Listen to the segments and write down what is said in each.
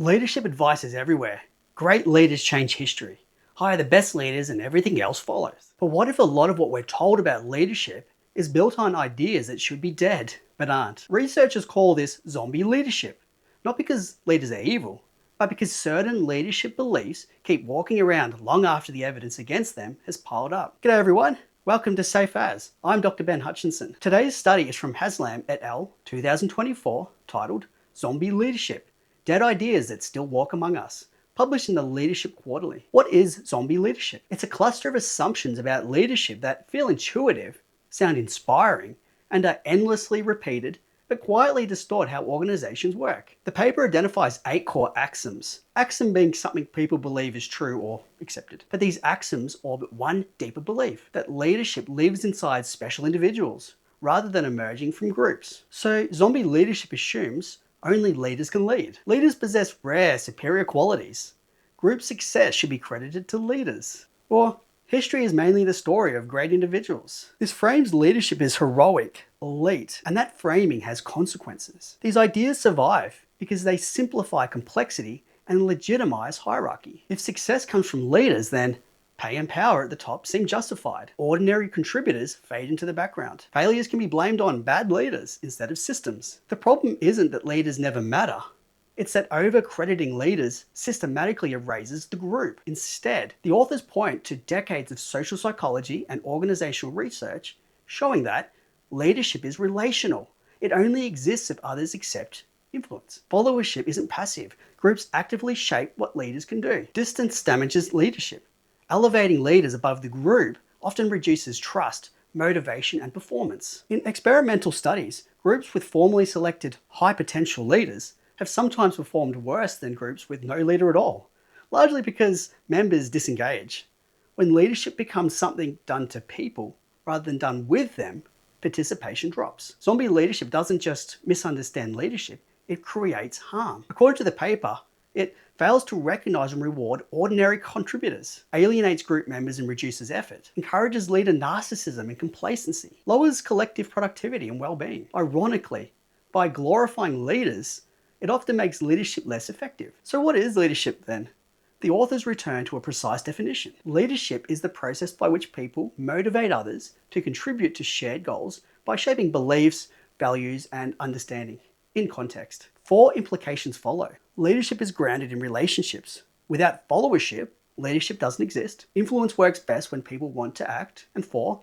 Leadership advice is everywhere. Great leaders change history. Hire the best leaders and everything else follows. But what if a lot of what we're told about leadership is built on ideas that should be dead, but aren't? Researchers call this zombie leadership. Not because leaders are evil, but because certain leadership beliefs keep walking around long after the evidence against them has piled up. G'day everyone, welcome to Safe As. I'm Dr. Ben Hutchinson. Today's study is from Haslam et al. 2024, titled Zombie Leadership. Dead Ideas That Still Walk Among Us, published in the Leadership Quarterly. What is zombie leadership? It's a cluster of assumptions about leadership that feel intuitive, sound inspiring, and are endlessly repeated, but quietly distort how organizations work. The paper identifies 8 core axioms, axiom being something people believe is true or accepted. But these axioms orbit one deeper belief, that leadership lives inside special individuals, rather than emerging from groups. So zombie leadership assumes only leaders can lead. Leaders possess rare, superior qualities. Group success should be credited to leaders. Or history is mainly the story of great individuals. This frames leadership as heroic, elite, and that framing has consequences. These ideas survive because they simplify complexity and legitimize hierarchy. If success comes from leaders, then pay and power at the top seem justified. Ordinary contributors fade into the background. Failures can be blamed on bad leaders instead of systems. The problem isn't that leaders never matter. It's that over-crediting leaders systematically erases the group. Instead, the authors point to decades of social psychology and organizational research showing that leadership is relational. It only exists if others accept influence. Followership isn't passive. Groups actively shape what leaders can do. Distance damages leadership. Elevating leaders above the group often reduces trust, motivation, and performance. In experimental studies, groups with formally selected high potential leaders have sometimes performed worse than groups with no leader at all, largely because members disengage. When leadership becomes something done to people rather than done with them, participation drops. Zombie leadership doesn't just misunderstand leadership, it creates harm. According to the paper, it fails to recognize and reward ordinary contributors, alienates group members and reduces effort, encourages leader narcissism and complacency, lowers collective productivity and well-being. Ironically, by glorifying leaders, it often makes leadership less effective. So what is leadership then? The authors return to a precise definition. Leadership is the process by which people motivate others to contribute to shared goals by shaping beliefs, values, and understanding. In context, 4 implications follow. Leadership is grounded in relationships. Without followership, leadership doesn't exist. Influence works best when people want to act. And 4,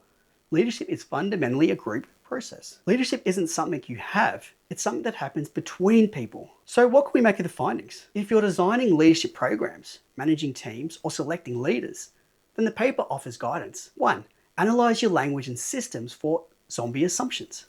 leadership is fundamentally a group process. Leadership isn't something you have, it's something that happens between people. So what can we make of the findings? If you're designing leadership programs, managing teams, or selecting leaders, then the paper offers guidance. 1, analyze your language and systems for zombie assumptions,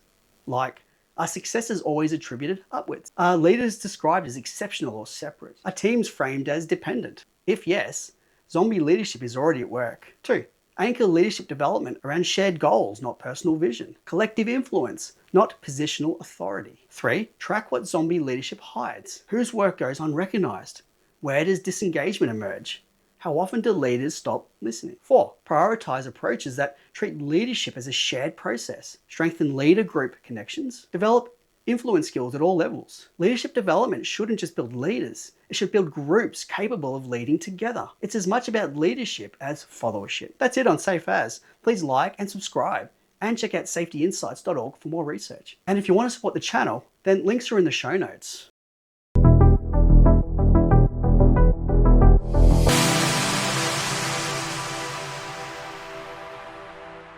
like, are successes always attributed upwards? Are leaders described as exceptional or separate? Are teams framed as dependent? If yes, zombie leadership is already at work. 2, anchor leadership development around shared goals, not personal vision. Collective influence, not positional authority. 3, track what zombie leadership hides. Whose work goes unrecognized? Where does disengagement emerge? How often do leaders stop listening? 4, prioritize approaches that treat leadership as a shared process, strengthen leader-group connections, develop influence skills at all levels. Leadership development shouldn't just build leaders, it should build groups capable of leading together. It's as much about leadership as followership. That's it on Safe As. Please like and subscribe, and check out safetyinsights.org for more research. And if you want to support the channel, then links are in the show notes.